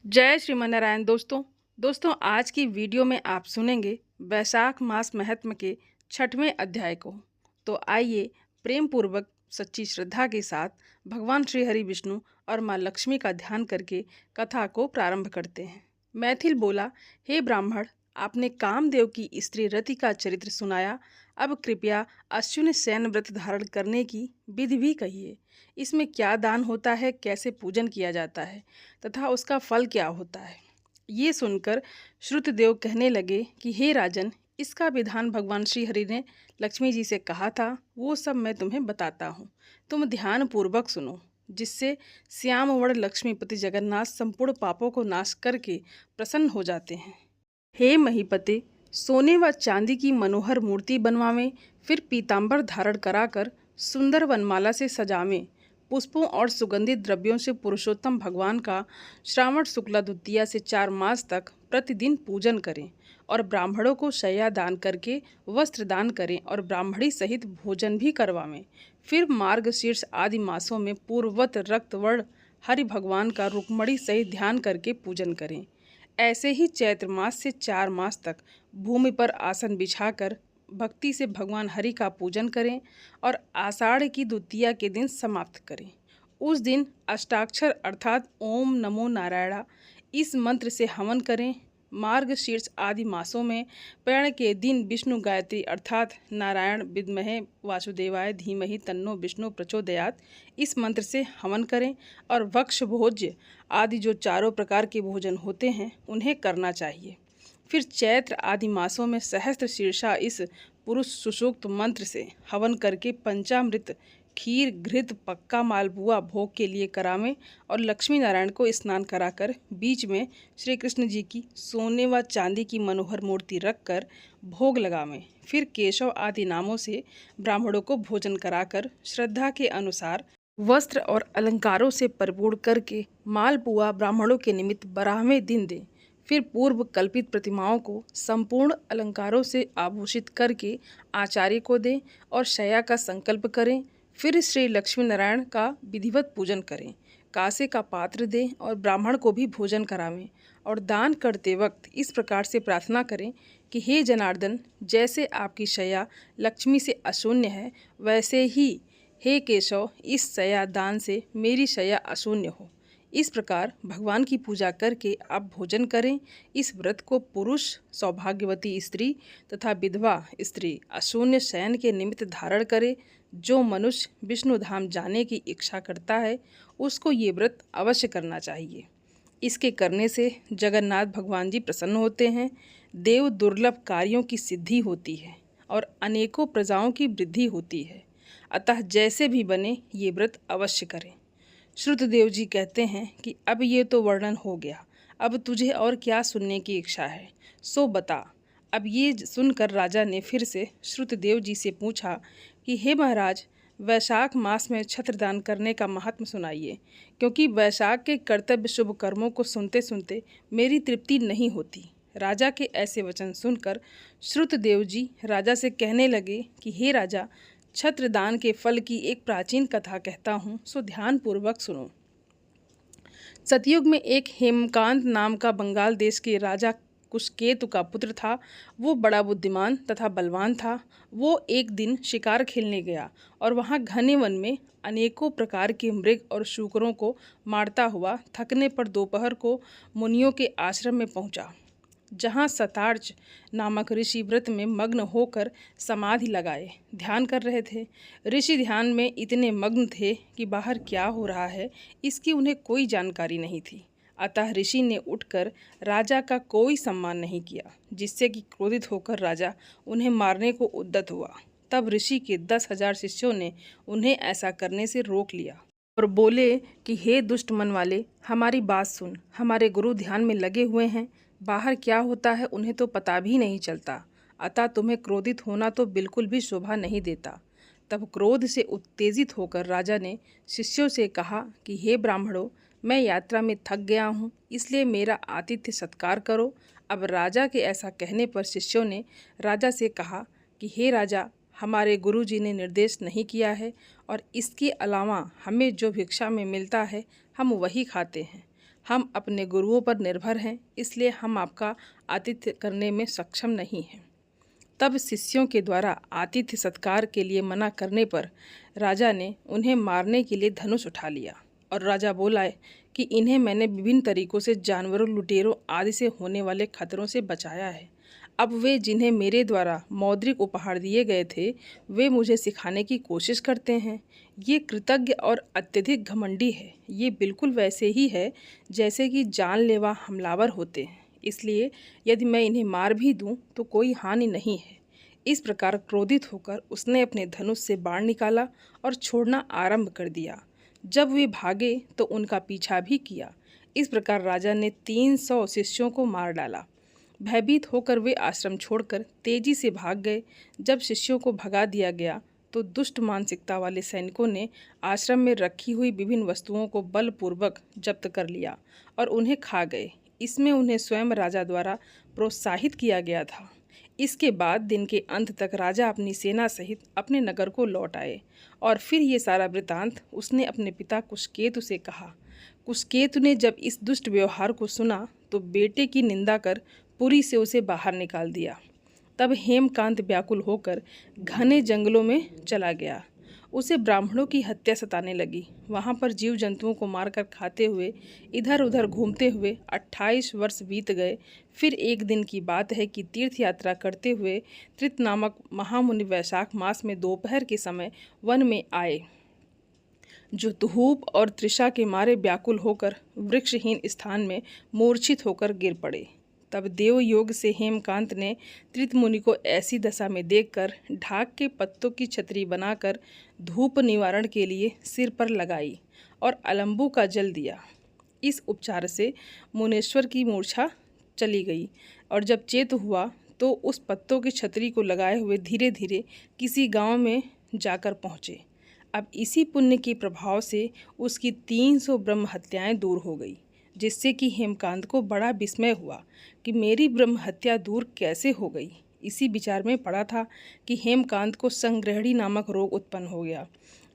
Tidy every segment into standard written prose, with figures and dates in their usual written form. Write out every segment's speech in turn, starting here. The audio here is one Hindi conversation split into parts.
जय श्रीमनारायण दोस्तों आज की वीडियो में आप सुनेंगे वैशाख मास महत्म के 6वें अध्याय को। तो आइए प्रेम पूर्वक सच्ची श्रद्धा के साथ भगवान श्री हरि विष्णु और माँ लक्ष्मी का ध्यान करके कथा को प्रारंभ करते हैं। मैथिल बोला, हे ब्राह्मण, आपने कामदेव की स्त्री रति का चरित्र सुनाया। अब कृपया अश्विन शयन व्रत धारण करने की विधि भी कहिए। इसमें क्या दान होता है, कैसे पूजन किया जाता है तथा उसका फल क्या होता है। ये सुनकर श्रुतदेव कहने लगे कि हे राजन, इसका विधान भगवान श्री हरि ने लक्ष्मी जी से कहा था, वो सब मैं तुम्हें बताता हूँ। तुम ध्यान पूर्वक सुनो, जिससे श्याम वर्ण लक्ष्मीपति जगन्नाथ संपूर्ण पापों को नाश करके प्रसन्न हो जाते हैं। हे महीपते, सोने व चांदी की मनोहर मूर्ति बनवावें, फिर पीतांबर धारण कराकर सुंदर वनमाला से सजावें। पुष्पों और सुगंधित द्रव्यों से पुरुषोत्तम भगवान का श्रावण शुक्ला द्वितीया से 4 मास तक प्रतिदिन पूजन करें और ब्राह्मणों को शय्या दान करके वस्त्र दान करें और ब्राह्मणी सहित भोजन भी करवावें। फिर मार्गशीर्ष आदि मासों में पूर्ववत रक्तवर्ण हरि भगवान का रुक्मणी सहित ध्यान करके पूजन करें। ऐसे ही चैत्र मास से 4 मास तक भूमि पर आसन बिछाकर भक्ति से भगवान हरि का पूजन करें और आषाढ़ की द्वितीया के दिन समाप्त करें। उस दिन अष्टाक्षर अर्थात ओम नमो नारायणा इस मंत्र से हवन करें। मार्गशीर्ष आदि मासों में पैण के दिन विष्णु गायत्री अर्थात नारायण विद्महे वासुदेवाय धीमहि तन्नो विष्णु प्रचोदयात् इस मंत्र से हवन करें और वक्ष भोज्य आदि जो चारों प्रकार के भोजन होते हैं उन्हें करना चाहिए। फिर चैत्र आदि मासों में सहस्त्र शीर्षा इस पुरुष सुसूक्त मंत्र से हवन करके पंचामृत खीर घृत पक्का मालपुआ भोग के लिए करावें और लक्ष्मी नारायण को स्नान कराकर बीच में श्री कृष्ण जी की सोने व चांदी की मनोहर मूर्ति रखकर भोग लगावें। फिर केशव आदि नामों से ब्राह्मणों को भोजन कराकर श्रद्धा के अनुसार वस्त्र और अलंकारों से परिपूर्ण करके मालपुआ ब्राह्मणों के निमित्त 12वें दिन दें। फिर पूर्व कल्पित प्रतिमाओं को संपूर्ण अलंकारों से आभूषित करके आचार्य को दें और शय्या का संकल्प करें। फिर श्री लक्ष्मी नारायण का विधिवत पूजन करें, कांसे का पात्र दें और ब्राह्मण को भी भोजन करावें और दान करते वक्त इस प्रकार से प्रार्थना करें कि हे जनार्दन, जैसे आपकी शय्या लक्ष्मी से अशून्य है, वैसे ही हे केशव, इस शय्या दान से मेरी शय्या अशून्य हो। इस प्रकार भगवान की पूजा करके आप भोजन करें। इस व्रत को पुरुष, सौभाग्यवती स्त्री तथा विधवा स्त्री अशून्य शयन के निमित्त धारण करे। जो मनुष्य विष्णु धाम जाने की इच्छा करता है उसको ये व्रत अवश्य करना चाहिए। इसके करने से जगन्नाथ भगवान जी प्रसन्न होते हैं, देव दुर्लभ कार्यों की सिद्धि होती है और अनेकों प्रजाओं की वृद्धि होती है। अतः जैसे भी बने ये व्रत अवश्य करें। श्रुतदेव जी कहते हैं कि अब ये तो वर्णन हो गया, अब तुझे और क्या सुनने की इच्छा है, सो बता। अब ये सुनकर राजा ने फिर से श्रुतदेव जी से पूछा कि हे महाराज, वैशाख मास में छत्रदान करने का महात्म सुनाइए, क्योंकि वैशाख के कर्तव्य शुभ कर्मों को सुनते सुनते मेरी तृप्ति नहीं होती। राजा के ऐसे वचन सुनकर श्रुतदेव जी राजा से कहने लगे कि हे राजा, छत्रदान के फल की एक प्राचीन कथा कहता हूँ, सो ध्यान पूर्वक सुनो। सतयुग में एक हेमकांत नाम का बंगाल देश के राजा कुशकेतु का पुत्र था। वो बड़ा बुद्धिमान तथा बलवान था। वो एक दिन शिकार खेलने गया और वहाँ घने वन में अनेकों प्रकार के मृग और शूकरों को मारता हुआ थकने पर दोपहर को मुनियों के आश्रम में पहुँचा, जहाँ शतार्च नामक ऋषि व्रत में मग्न होकर समाधि लगाए ध्यान कर रहे थे। ऋषि ध्यान में इतने मग्न थे कि बाहर क्या हो रहा है इसकी उन्हें कोई जानकारी नहीं थी। अतः ऋषि ने उठकर राजा का कोई सम्मान नहीं किया, जिससे कि क्रोधित होकर राजा उन्हें मारने को उद्यत हुआ। तब ऋषि के 10,000 शिष्यों ने उन्हें ऐसा करने से रोक लिया और बोले कि हे दुष्ट मन वाले, हमारी बात सुन। हमारे गुरु ध्यान में लगे हुए हैं, बाहर क्या होता है उन्हें तो पता भी नहीं चलता, अतः तुम्हें क्रोधित होना तो बिल्कुल भी शोभा नहीं देता। तब क्रोध से उत्तेजित होकर राजा ने शिष्यों से कहा कि हे ब्राह्मणों, मैं यात्रा में थक गया हूँ, इसलिए मेरा आतिथ्य सत्कार करो। अब राजा के ऐसा कहने पर शिष्यों ने राजा से कहा कि हे राजा, हमारे गुरु जी ने निर्देश नहीं किया है और इसके अलावा हमें जो भिक्षा में मिलता है हम वही खाते हैं। हम अपने गुरुओं पर निर्भर हैं, इसलिए हम आपका आतिथ्य करने में सक्षम नहीं हैं। तब शिष्यों के द्वारा आतिथ्य सत्कार के लिए मना करने पर राजा ने उन्हें मारने के लिए धनुष उठा लिया और राजा बोला कि इन्हें मैंने विभिन्न तरीकों से जानवरों, लुटेरों आदि से होने वाले खतरों से बचाया है। अब वे जिन्हें मेरे द्वारा मौद्रिक उपहार दिए गए थे, वे मुझे सिखाने की कोशिश करते हैं। ये कृतज्ञ और अत्यधिक घमंडी है। ये बिल्कुल वैसे ही है जैसे कि जानलेवा हमलावर होते हैं। इसलिए यदि मैं इन्हें मार भी दूं तो कोई हानि नहीं है। इस प्रकार क्रोधित होकर उसने अपने धनुष से बाण निकाला और छोड़ना आरंभ कर दिया। जब वे भागे तो उनका पीछा भी किया। इस प्रकार राजा ने 300 शिष्यों को मार डाला। भयभीत होकर वे आश्रम छोड़कर तेजी से भाग गए। जब शिष्यों को भगा दिया गया तो दुष्ट मानसिकता वाले सैनिकों ने आश्रम में रखी हुई विभिन्न वस्तुओं को बलपूर्वक जब्त कर लिया और उन्हें खा गए। इसमें उन्हें स्वयं राजा द्वारा प्रोत्साहित किया गया था। इसके बाद दिन के अंत तक राजा अपनी सेना सहित अपने नगर को लौट आए और फिर ये सारा वृतांत उसने अपने पिता कुशकेतु से कहा। कुशकेतु ने जब इस दुष्ट व्यवहार को सुना तो बेटे की निंदा कर पुरी से उसे बाहर निकाल दिया। तब हेमकांत व्याकुल होकर घने जंगलों में चला गया। उसे ब्राह्मणों की हत्या सताने लगी। वहाँ पर जीव जंतुओं को मारकर खाते हुए इधर उधर घूमते हुए 28 वर्ष बीत गए। फिर एक दिन की बात है कि तीर्थ यात्रा करते हुए त्रित नामक महामुनि वैशाख मास में दोपहर के समय वन में आए, जो धूप और तृषा के मारे व्याकुल होकर वृक्षहीन स्थान में मूर्छित होकर गिर पड़े। तब देव योग से हेमकांत ने त्रित मुनि को ऐसी दशा में देखकर ढाक के पत्तों की छतरी बनाकर धूप निवारण के लिए सिर पर लगाई और अलंबू का जल दिया। इस उपचार से मुनेश्वर की मूर्छा चली गई और जब चेत हुआ तो उस पत्तों की छतरी को लगाए हुए धीरे धीरे किसी गांव में जाकर पहुँचे। अब इसी पुण्य के प्रभाव से उसकी 300 ब्रह्म हत्याएँ दूर हो गई, जिससे कि हेमकांत को बड़ा विस्मय हुआ कि मेरी ब्रह्म हत्या दूर कैसे हो गई। इसी विचार में पड़ा था कि हेमकांत को संग्रहणी नामक रोग उत्पन्न हो गया,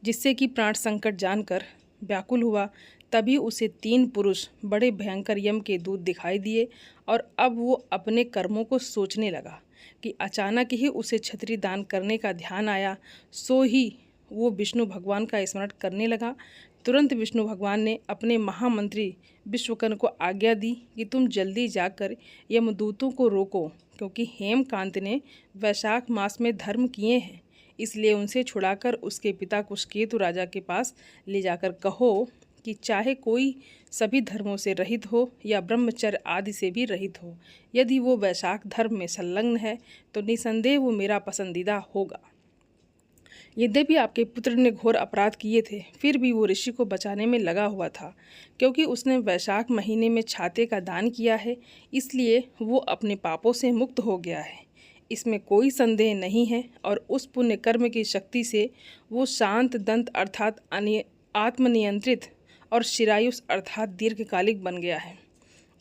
जिससे कि प्राण संकट जानकर व्याकुल हुआ। तभी उसे 3 पुरुष बड़े भयंकर यम के दूत दिखाई दिए और अब वो अपने कर्मों को सोचने लगा कि अचानक ही उसे छतरी दान करने का ध्यान आया। सो ही वो विष्णु भगवान का स्मरण करने लगा। तुरंत विष्णु भगवान ने अपने महामंत्री विश्वकर्मा को आज्ञा दी कि तुम जल्दी जाकर यमदूतों को रोको, क्योंकि हेमकांत ने वैशाख मास में धर्म किए हैं। इसलिए उनसे छुड़ाकर उसके पिता कुशकेतु राजा के पास ले जाकर कहो कि चाहे कोई सभी धर्मों से रहित हो या ब्रह्मचर्य आदि से भी रहित हो, यदि वो वैशाख धर्म में संलग्न है तो निसंदेह वो मेरा पसंदीदा होगा। यद्यपि आपके पुत्र ने घोर अपराध किए थे, फिर भी वो ऋषि को बचाने में लगा हुआ था, क्योंकि उसने वैशाख महीने में छाते का दान किया है, इसलिए वो अपने पापों से मुक्त हो गया है। इसमें कोई संदेह नहीं है और उस पुण्य कर्म की शक्ति से वो शांत दंत अर्थात आत्मनियंत्रित और शिरायुष अर्थात दीर्घकालिक बन गया है।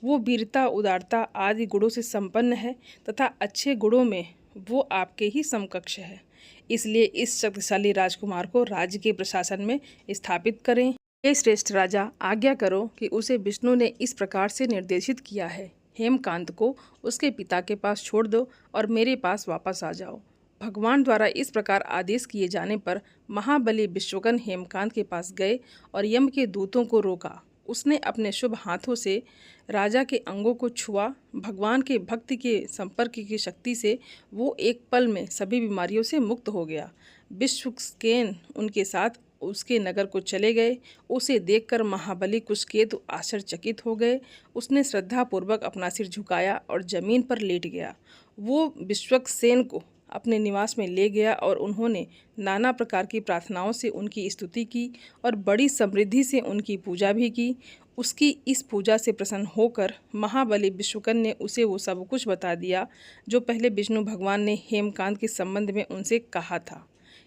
वो वीरता, उदारता आदि गुणों से संपन्न है तथा अच्छे गुणों में वो आपके ही समकक्ष है। इसलिए इस शक्तिशाली राजकुमार को राज्य के प्रशासन में स्थापित करें। हे श्रेष्ठ राजा, आज्ञा करो कि उसे विष्णु ने इस प्रकार से निर्देशित किया है। हेमकांत को उसके पिता के पास छोड़ दो और मेरे पास वापस आ जाओ। भगवान द्वारा इस प्रकार आदेश किए जाने पर महाबली विश्वकर्मा हेमकांत के पास गए और यम के दूतों को रोका। उसने अपने शुभ हाथों से राजा के अंगों को छुआ। भगवान के भक्ति के संपर्क की शक्ति से वो एक पल में सभी बीमारियों से मुक्त हो गया। विश्वक्सेन उनके साथ उसके नगर को चले गए। उसे देखकर महाबली कुशकेतु आश्चर्यचकित हो गए। उसने श्रद्धापूर्वक अपना सिर झुकाया और जमीन पर लेट गया। वो विश्वक्सेन को अपने निवास में ले गया और उन्होंने नाना प्रकार की प्रार्थनाओं से उनकी स्तुति की और बड़ी समृद्धि से उनकी पूजा भी की। उसकी इस पूजा से प्रसन्न होकर महाबली विश्वकर्मा ने उसे वो सब कुछ बता दिया जो पहले विष्णु भगवान ने हेमकांत के संबंध में उनसे कहा था।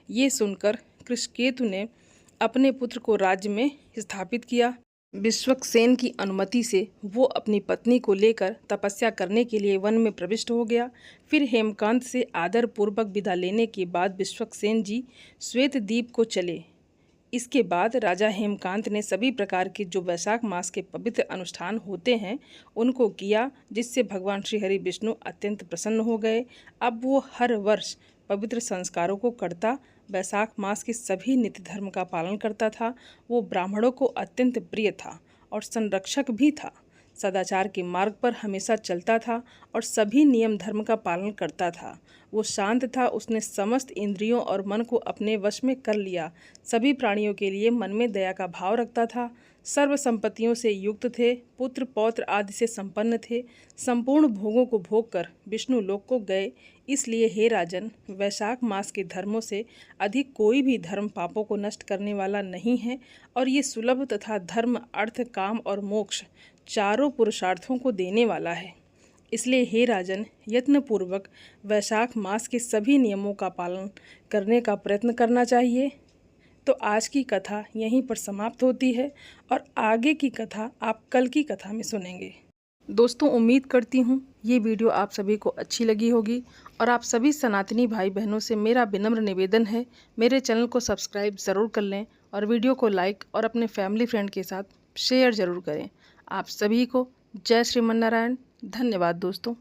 ये सुनकर कुशकेतु ने अपने पुत्र को राज्य में स्थापित किया। विश्वक्सेन की अनुमति से वो अपनी पत्नी को लेकर तपस्या करने के लिए वन में प्रविष्ट हो गया। फिर हेमकांत से आदर पूर्वक विदा लेने के बाद विश्वक्सेन जी श्वेत द्वीप को चले। इसके बाद राजा हेमकांत ने सभी प्रकार के जो वैशाख मास के पवित्र अनुष्ठान होते हैं उनको किया, जिससे भगवान श्री हरि विष्णु अत्यंत प्रसन्न हो गए। अब वो हर वर्ष पवित्र संस्कारों को करता, वैशाख मास के सभी नित्य धर्म का पालन करता था। वो ब्राह्मणों को अत्यंत प्रिय था और संरक्षक भी था। सदाचार के मार्ग पर हमेशा चलता था और सभी नियम धर्म का पालन करता था। वो शांत था, उसने समस्त इंद्रियों और मन को अपने वश में कर लिया। सभी प्राणियों के लिए मन में दया का भाव रखता था। सर्व संपत्तियों से युक्त थे, पुत्र पौत्र आदि से संपन्न थे। संपूर्ण भोगों को भोग कर विष्णु लोक को गए। इसलिए हे राजन, वैशाख मास के धर्मों से अधिक कोई भी धर्म पापों को नष्ट करने वाला नहीं है और ये सुलभ तथा धर्म, अर्थ, काम और मोक्ष चारों पुरुषार्थों को देने वाला है। इसलिए हे राजन, यत्नपूर्वक वैशाख मास के सभी नियमों का पालन करने का प्रयत्न करना चाहिए। तो आज की कथा यहीं पर समाप्त होती है और आगे की कथा आप कल की कथा में सुनेंगे। दोस्तों, उम्मीद करती हूँ ये वीडियो आप सभी को अच्छी लगी होगी और आप सभी सनातनी भाई बहनों से मेरा विनम्र निवेदन है, मेरे चैनल को सब्सक्राइब ज़रूर कर लें और वीडियो को लाइक और अपने फैमिली फ्रेंड के साथ शेयर ज़रूर करें। आप सभी को जय श्रीमन्नारायण। धन्यवाद दोस्तों।